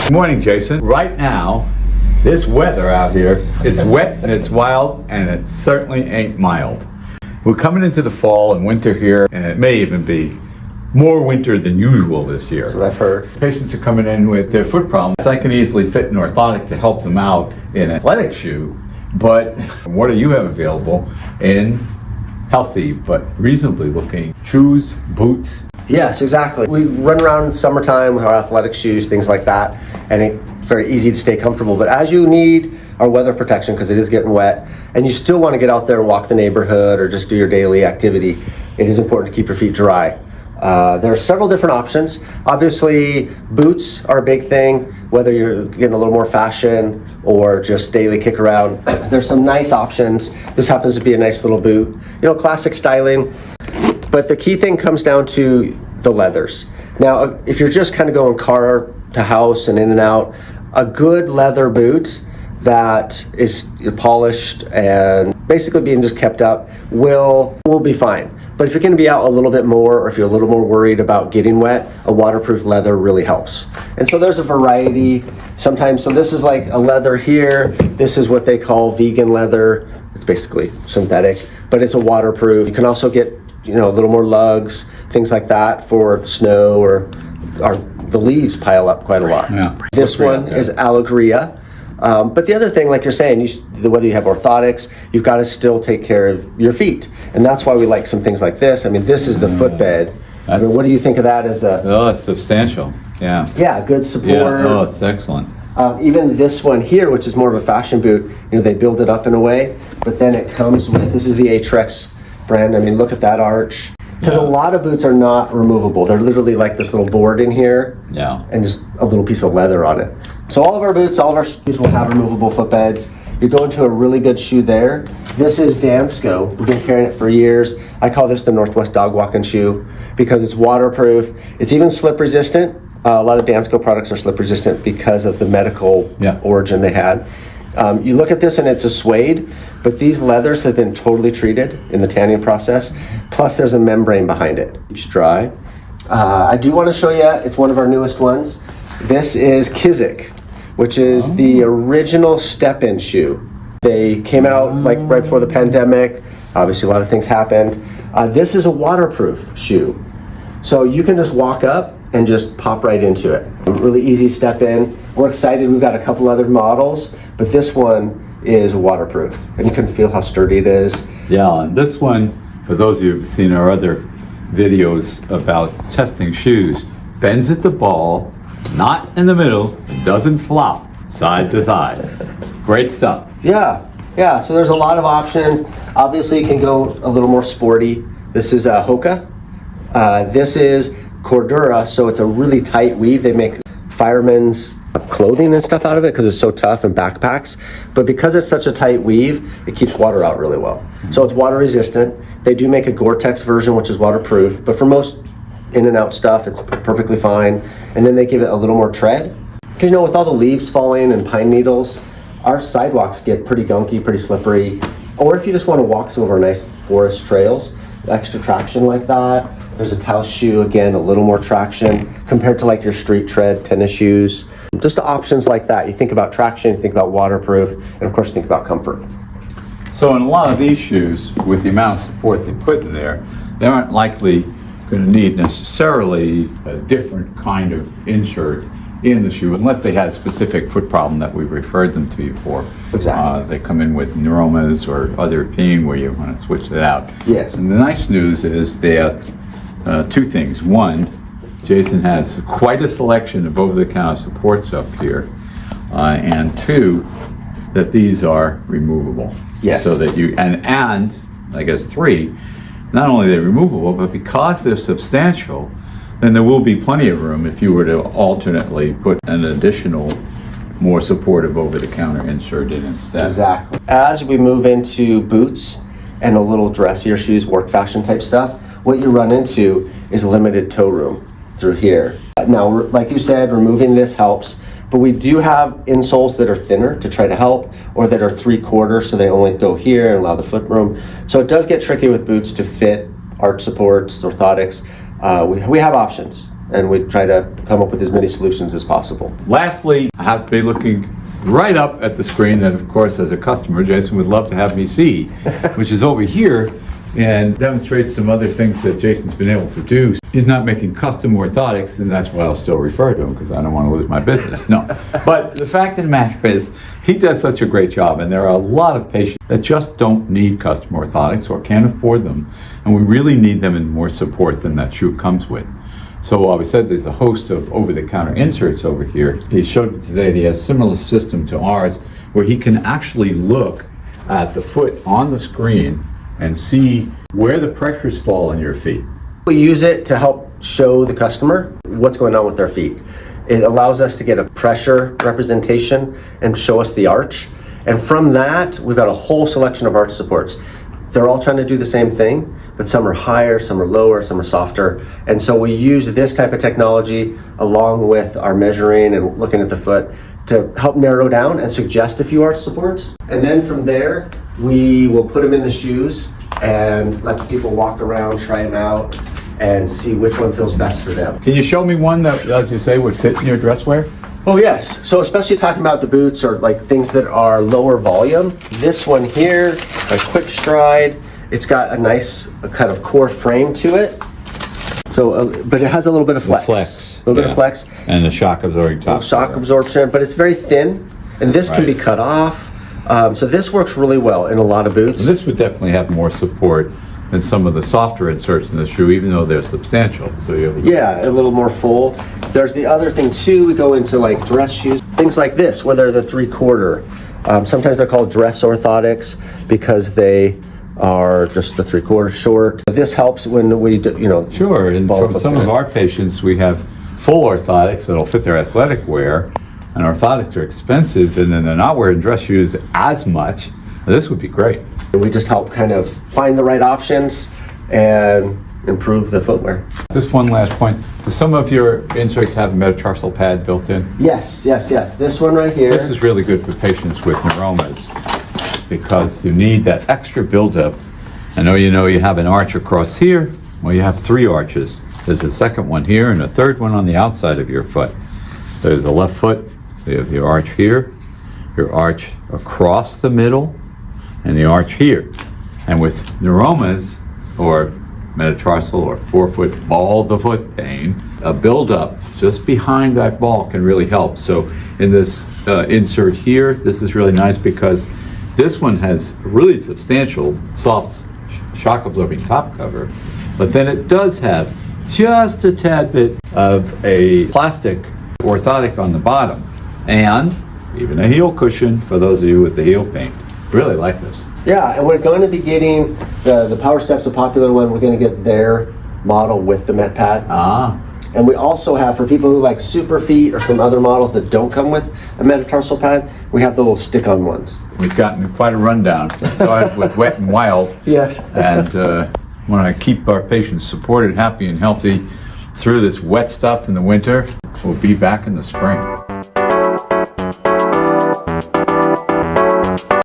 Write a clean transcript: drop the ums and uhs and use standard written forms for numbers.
Good morning, Jason. Right now, this weather out here, it's wet and it's wild and it certainly ain't mild. We're coming into the fall and winter here, and it may even be more winter than usual this year. That's what I've heard. Patients are coming in with their foot problems. I can easily fit an orthotic to help them out in an athletic shoe, but what do you have available in healthy but reasonably looking shoes, boots? Yes, exactly. We run around in summertime with our athletic shoes, things like that, and it's very easy to stay comfortable. But as you need our weather protection, because it is getting wet, and you still want to get out there and walk the neighborhood or just do your daily activity, it is important to keep your feet dry. There are several different options. Obviously, boots are a big thing, whether you're getting a little more fashion or just daily kick around. There's some nice options. This happens to be a nice little boot. You know, classic styling. But the key thing comes down to the leathers. Now, if you're just kind of going car to house and in and out, a good leather boot that is polished and basically being just kept up will be fine. But if you're going to be out a little bit more, or if you're a little more worried about getting wet, a waterproof leather really helps. And so there's a variety sometimes. So this is like a leather here. This is what they call vegan leather. It's basically synthetic, but it's a waterproof. You can also get, you know, a little more lugs, things like that for the snow or the leaves pile up quite a lot. Yeah. This one is Alegria. But the other thing, like you're saying, whether you have orthotics, you've got to still take care of your feet. And that's why we like some things like this. I mean, this is the footbed. I mean, what do you think of that as a... Oh, it's substantial. Yeah. Yeah, good support. Yeah. Oh, it's excellent. Even this one here, which is more of a fashion boot, you know, they build it up in a way, but then it comes with, this is the Aetrex brand. I mean, look at that arch. Because a lot of boots are not removable. They're literally like this little board in here, and just a little piece of leather on it. So all of our boots, all of our shoes will have removable footbeds. You're going to a really good shoe there. This is Dansko. We've been carrying it for years. I call this the Northwest dog walking shoe because it's waterproof. It's even slip resistant. A lot of Dansko products are slip resistant because of the medical origin they had. You look at this and it's a suede, but these leathers have been totally treated in the tanning process. Plus there's a membrane behind it. Keeps dry. I do want to show you, it's one of our newest ones. This is Kizik, which is the original step-in shoe. They came out like right before the pandemic. Obviously a lot of things happened. This is a waterproof shoe. So you can just walk up and just pop right into it. Really easy step in. We're excited, we've got a couple other models, but this one is waterproof. And you can feel how sturdy it is. Yeah, and this one, for those of you who've seen our other videos about testing shoes, bends at the ball, not in the middle, and doesn't flop side to side. Great stuff. Yeah, so there's a lot of options. Obviously you can go a little more sporty. This is a Hoka. This is Cordura, so it's a really tight weave. They make firemen's clothing and stuff out of it because it's so tough, and backpacks. But because it's such a tight weave, it keeps water out really well. So it's water resistant. They do make a Gore-Tex version, which is waterproof, but for most in and out stuff, it's perfectly fine. And then they give it a little more tread. Because, you know, with all the leaves falling and pine needles, our sidewalks get pretty gunky, pretty slippery. Or if you just want to walk some of our nice forest trails, extra traction like that. There's a Taos shoe, again, a little more traction compared to like your street tread tennis shoes. Just options like that. You think about traction, you think about waterproof, and of course you think about comfort. So in a lot of these shoes, with the amount of support they put in there, they aren't likely going to need necessarily a different kind of insert in the shoe, unless they had a specific foot problem that we've referred them to you for. Exactly. They come in with neuromas or other pain where you want to switch that out. Yes. And the nice news is they have two things. One, Jason has quite a selection of over-the-counter supports up here. And two, that these are removable. Yes. So that you, and I guess three, not only are they removable, but because they're substantial, then there will be plenty of room if you were to alternately put an additional, more supportive over-the-counter insert in instead. Exactly. As we move into boots and a little dressier shoes, work fashion type stuff, what you run into is limited toe room through here. Now, like you said, removing this helps, but we do have insoles that are thinner to try to help, or that are 3/4, so they only go here and allow the foot room. So it does get tricky with boots to fit arch supports, orthotics. We have options. and we try to come up with as many solutions as possible. Lastly, I have to be looking right up at the screen that, of course, as a customer, Jason would love to have me see, which is over here, and demonstrates some other things that Jason's been able to do. He's not making custom orthotics, and that's why I'll still refer to him, because I don't want to lose my business. No. But the fact of the matter is, he does such a great job, and there are a lot of patients that just don't need custom orthotics or can't afford them, and we really need them in more support than that shoe comes with. So while we said there's a host of over-the-counter inserts over here, he showed me today that he has a similar system to ours, where he can actually look at the foot on the screen and see where the pressures fall on your feet. We use it to help show the customer what's going on with their feet. It allows us to get a pressure representation and show us the arch. And from that, we've got a whole selection of arch supports. They're all trying to do the same thing, but some are higher, some are lower, some are softer. And so we use this type of technology along with our measuring and looking at the foot to help narrow down and suggest a few arch supports. And then from there, we will put them in the shoes and let the people walk around, try them out, and see which one feels best for them. Can you show me one that, as you say, would fit in your dress wear? Oh yes, so especially talking about the boots or like things that are lower volume. This one here, a quick stride. It's got a nice kind of core frame to it. So, but it has a little bit of flex. A little bit of flex. And the shock absorbing top. Shock absorption, but it's very thin, and this can be cut off. So this works really well in a lot of boots. This would definitely have more support than some of the softer inserts in the shoe, even though they're substantial. So yeah, a little more full. There's the other thing too, we go into like dress shoes, things like this, where they're the 3/4. Sometimes they're called dress orthotics because they are just the 3/4 short. This helps when we, Sure, and for some of our patients, we have full orthotics that'll fit their athletic wear, and orthotics are expensive, and then they're not wearing dress shoes as much. This would be great. We just help kind of find the right options and improve the footwear. Just one last point. Do some of your inserts have a metatarsal pad built in? Yes. This one right here. This is really good for patients with neuromas because you need that extra buildup. I know you have an arch across here. Well, you have 3 arches. There's a second one here and a third one on the outside of your foot. There's the left foot. You have your arch here, your arch across the middle, and the arch here. And with neuromas or metatarsal or forefoot ball of the foot pain, a buildup just behind that ball can really help. So in this insert here, this is really nice because this one has really substantial soft shock absorbing top cover, but then it does have just a tad bit of a plastic orthotic on the bottom and even a heel cushion for those of you with the heel pain. Really like this. Yeah, and we're going to be getting the Power Step's a popular one. We're going to get their model with the Met Pad. And we also have, for people who like super feet or some other models that don't come with a metatarsal pad, we have the little stick-on ones. We've gotten quite a rundown. We started with Wet and Wild. Yes. And want to keep our patients supported, happy and healthy through this wet stuff in the winter. We'll be back in the spring.